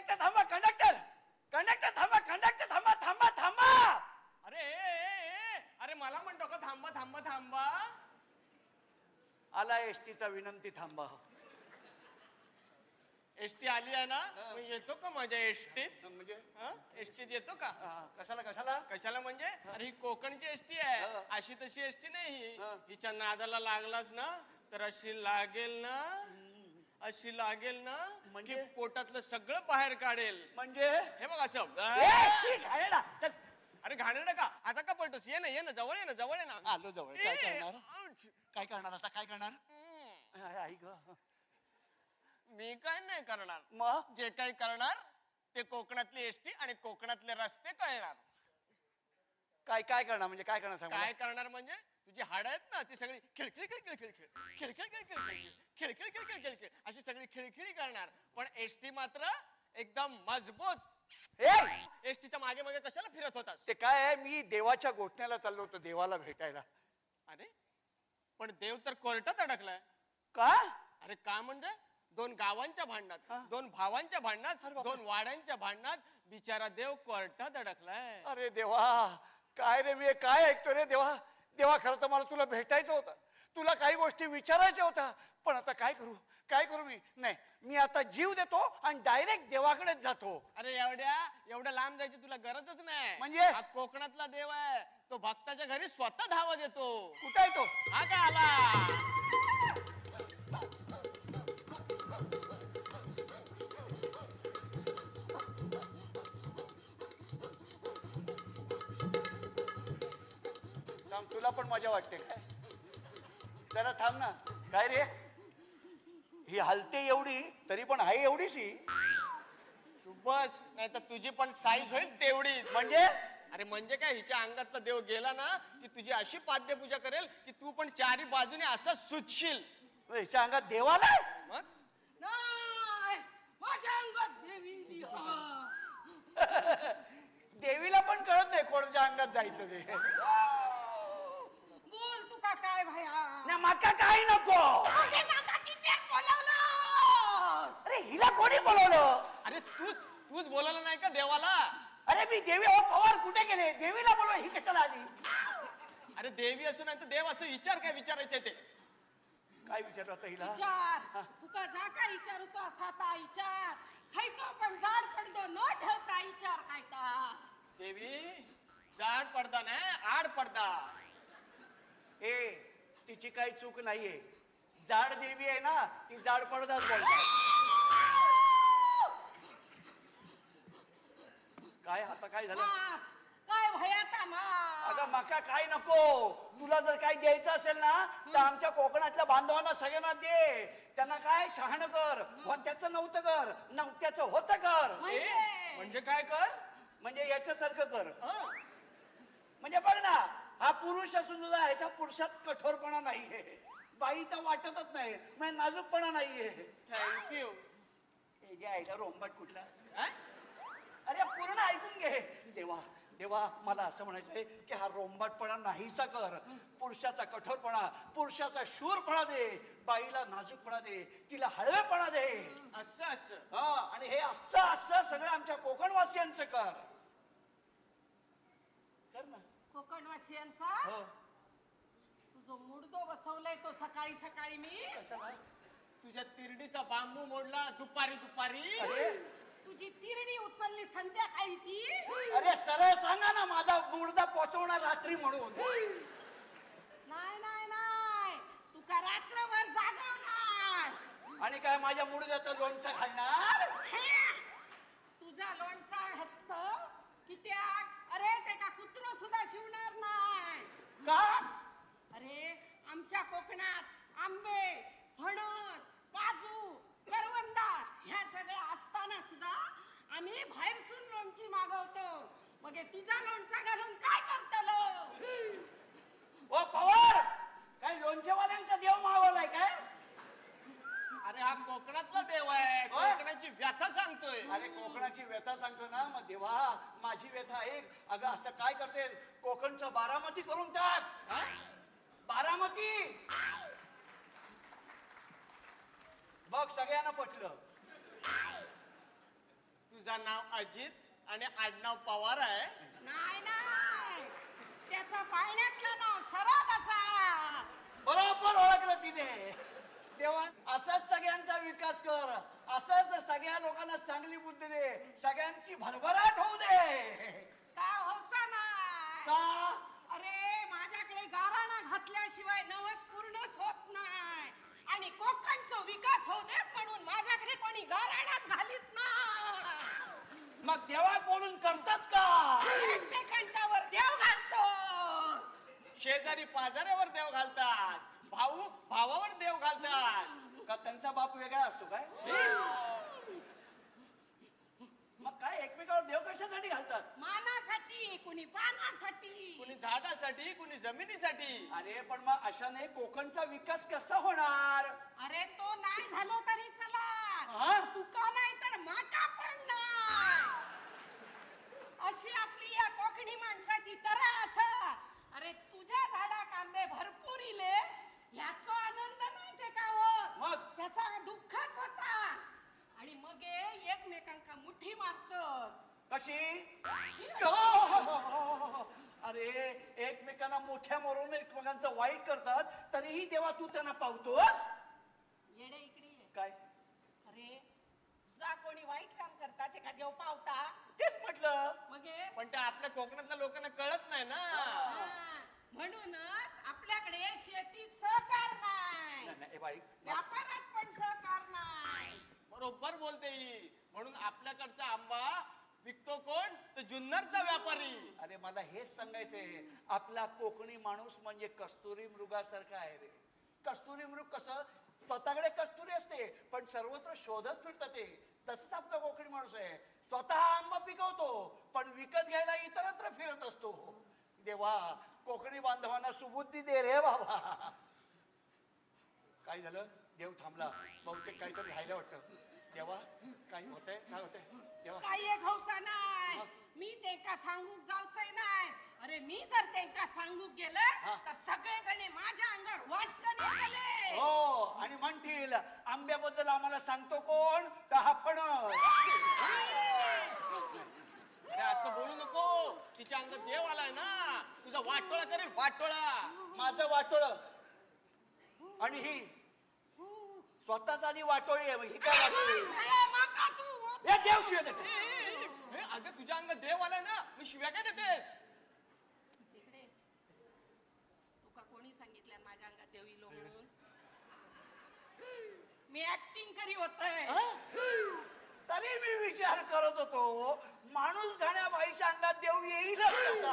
Conductor थांबा, conductor conductor थांबा, conductor थांबा, थांबा थांबा. अरे मला म्हणतो का थांबा थांबा थांबा. आला एसटीचा विनंती थांबा. एसटी आली आहे ना, मग येतो का माझ्या एसटीत? म्हणजे एसटीत येतो का? कशाला कशाला कशाला म्हणजे अरे ही कोकणची एसटी आहे, अशी तशी एसटी नाही. हिच्या नादाला लागलास ना तर अशी लागेल ना, अशी लागेल ना म्हणजे पोटातलं सगळं बाहेर काढेल. म्हणजे हे बघ असं. अरे घाणेरडं का आता का पळतोस? ये ना जवळ ये ना, जवळ ये ना. आलो जवळ. काय करणार? काय करणार आता? काय करणार? आई ग, मी काय नाही करणार. मग जे काही करणार ते कोकणातली एसटी आणि कोकणातले रस्ते कळणार. काय काय करणार म्हणजे काय करणार सांग? काय करणार म्हणजे तुझी हाड आहेत ना ती सगळी खिळखिळ खिळखिळ खिळखिळ खिळखिळ खिळखिळ खिळखिळ खिळखिळ खिळखिळ अशी सगळी खिळखिळी करणार. पण एसटी मात्र एकदम मजबूत. एसटीच्या मागे मागे कशाला फिरत होतास? ते काय आहे, मी देवाच्या गोठण्याला चाललो होतो, देवाला भेटायला. अरे पण देव तर कोर्टात अडकलाय. का? अरे का म्हणजे दोन गावांच्या भांडणात, दोन भावांच्या भांडणात, दोन वाड्यांच्या भांडणात बिचारा देव कोर्टात अडकलाय. अरे देवा, काय रे मी काय ऐकतो रे देवा. देवा खरं तर मला तुला भेटायचं होतं, तुला काही गोष्टी विचारायच्या होत्या, पण आता काय करू काय करू? मी आता जीव देतो आणि डायरेक्ट देवाकडेच जातो. अरे एवढ्या लांब जायची तुला गरजच नाही. म्हणजे हा कोकणातला देव आहे, तो भक्ताच्या घरी स्वतः धावा देतो. कुठे आहे तो? हा का आला. तुला पण मजा वाटते काय? जरा थांब ना. काय रे, ही हलते एवढी तरी पण आहे एवढीशी. सुबस, नाही तर तुझी पण साईज होईल तेवढी. म्हणजे अरे म्हणजे काय, हिच्या अंगातला देव गेला ना की तुझी अशी पाद्यपूजा करेल की तू पण चारी बाजूने असं सुटशील. हिच्या अंगात देवा नाही? मग नाही, माझ्या अंगात देवी. देवीला पण कळत नाही कोणाच्या अंगात जायचं ते. बोल तू का काय भया? नाही माका काही नको. अरे हिला कोणी बोलवलं? अरे तूच बोलायला नाही का देवाला? अरे मी देवी, अहो पवार कुठे गेले? देवीला बोलवा, ही कशाला आली? अरे देवी असू नाही तर देव असं विचार काय विचारायचे ते? काय विचारलं आता हिला? विचार तुका जा का विचारूचा साता विचार खायचो पण जाड पडदो न ठेवता विचार काय ता? देवी जाड पडदा नाही, आड पडदा. ए तिची काही चूक नाहीये. जाड देवी आहे ना, ती जाड पडदाच बोलतात. काय आता काय झालं? काय भयाता मा? अगं मका काय नको. तुला जर काही द्यायचं असेल ना तर आमच्या कोकणातल्या बांधवांना सगळ्यांना दे. त्यांना काय शहाणं कर, होत्याचं नव्हतं कर, नव्हत्याचं होतं कर. म्हणजे काय कर? म्हणजे याच्यासारखं कर. म्हणजे बघ ना, हा पुरुष असून सुद्धा ह्याच्या पुरुषात कठोरपणा नाहीये, बाई तर वाटतच नाही, म्हणजे नाजूकपणा नाहीये. थँक्यू. हे जे आहे रोंबाट कुठला? अरे पूर्ण ऐकून घे. देवा देवा, मला असं म्हणायचं आहे की हा रोंबाटपणा नाहीसा कर. पुरुषाचा कठोरपणा, पुरुषाचा शूरपणा दे, बाईला नाजूकपणा दे, तिला हळवेपणा दे. असं हा, आणि हे असं सगळं आमच्या कोकणवासियांचं कर ना. कोकणवासियांचा तुझं मुडदो बसवलाय तो सकाळी सकाळी मी. तुझ्या तिरडीचा बांबू मोडला दुपारी. तुझी तिरडी उचलली संध्याकाळी ती. अरे सरळ सांगा ना, माझा मुडदा पोचवणार रात्री म्हणून. नाही तुका रात्रभर जागवणार. आणि काय माझ्या मुडद्याचं लोणचं घालणार? तुझा लोणचा हत्त कित्या? अरे ते का कुत्रो सुद्धा शिवणार नाही का? अरे आमच्या कोकणात आंबे, फणस, काजू, करवंदा ह्या सगळ्या असताना सुद्धा आम्ही बाहेरसून लोणची मागवतो. मग तुझा लोणचा घालून काय करतलो? ओ पवार, काय लोणचेवाल्यांचा देव मावलाय काय? अरे हा कोकणातला देव आहे, कोकणाची व्यथा सांगतोय. अरे कोकणाची व्यथा सांगतो ना, मग देवा माझी व्यथा ऐक. अगं असं काय करते, कोकणचं बारामती करून टाक. बारामती बघ, सगळ्यांना पटलं. तुझं नाव अजित आणि आडनाव पवार आहे. नाही नाही, त्याचं पाळण्यातलं नाव शरद असा. बरोबर ओळखलं तिने. देवा असाच सगळ्यांचा विकास कर, असंच सगळ्या लोकांना चांगली बुद्धी दे, सगळ्यांची भरभराट होऊ दे. का होता नाही? का? अरे माझ्याकडे गाराणा घातल्याशिवाय नवस पूर्णच होत नाही. आणि कोकणचा विकास होऊ देत म्हणून माझ्याकडे कोणी गाराणाच घालीत नाही. मग देवा बोलून करतात का? एकमेकांच्या वर देव घालतो. शेजारी पाजाऱ्यावर देव घालतात, भाऊ भावावर देव घालतात. का त्यांचा बाप वेगळा असतो काय? मग काय एकमेकावर देव कशासाठी घालतात? मानासाठी, कुणी पानासाठी. कुणी झाडासाठी, कुणी जमिनीसाठी. अरे पण मग अशाने कोकणचा विकास कसा होणार? अरे तो नाही झालो तरी हा? चला, तुका नाही तर माका पण नाही. अशी आपली या कोकणी माणसाची तऱ्हा असा. अरे तुझ्या झाडाक आंबे भरपूर इले, ह्याचा आनंद नाही ते का होत, मग? त्याचा दुःखच होता. आणि मग हे एकमेकांका मुठी मारतात. कशी? अरे एकमेकांना मोठ्या मारून एकमेकांचं वाईट करतात, तरीही देवा तू त्यांना पावतोस? येडे इकडे ये. काय? अरे जा कोणी वाईट काम करतात ते का देव पावता? तेच म्हटलं. मग हे पण ते आपल्या कोकणातल्या लोकांना कळत नाही ना. हा, म्हणूनच आपल्याकडे शेतीत सहकार नाही, नाही, नाही, ए बाई व्यापारात पण सहकार नाही. बरोबर बोलते ही. म्हणून आपल्याकडचा आंबा विकतो कोण? तर जुन्नरचा व्यापारी. अरे मला हेच सांगायचंय, आपला कोकणी माणूस म्हणजे कस्तुरी मृगासारखा आहे रे. कस्तुरी मृग कसं स्वतःकडे कस्तुरी असते पण सर्वत्र शोधत फिरतं ते, तसंच आपला कोकणी माणूस आहे. स्वतः आंबा पिकवतो पण विकत घ्यायला इतरत्र फिरत असतो. देवा कोकणी बांधवांना सुबुद्धी दे रे बाबा. काय झालं? देव थांबला, बहुतेक काहीतरी राहिलं वाटतं. देवा काय होतंय? काय होतंय देवा? काही एक होऊचा नाही, मी त्यांका सांगूक जाऊचंय नाही. अरे मी जर त्यांका सांगूक गेलं तर सगळे जण माझ्या अंगावर वाचकन येतले. हो, आणि म्हणतील आंब्याबद्दल आम्हाला सांगतो कोण? तर हा फणस. अरे असं बोलू नको, तिच्या अंगात देव आलाय ना. तुझा वाटोळा करेल, वाटोळा. माझं वाटोळ आणि ही स्वतःच आधी वाटोळी आहे. ही काय वाटोळी? अरे नका तू. हे देव शिवाय देते. हे अगं तुझ्या अंगात देव आलाय ना, मी शिव्या काय देतेस? इकडे तुका कोणी सांगितलं माझ्या अंगात देव इलो म्हणून? मी ऍक्टिंग करी होतय. तरी मी विचार करत होतो, माणूस घाण्या बाईच्या अंगात देव येईलच कसा?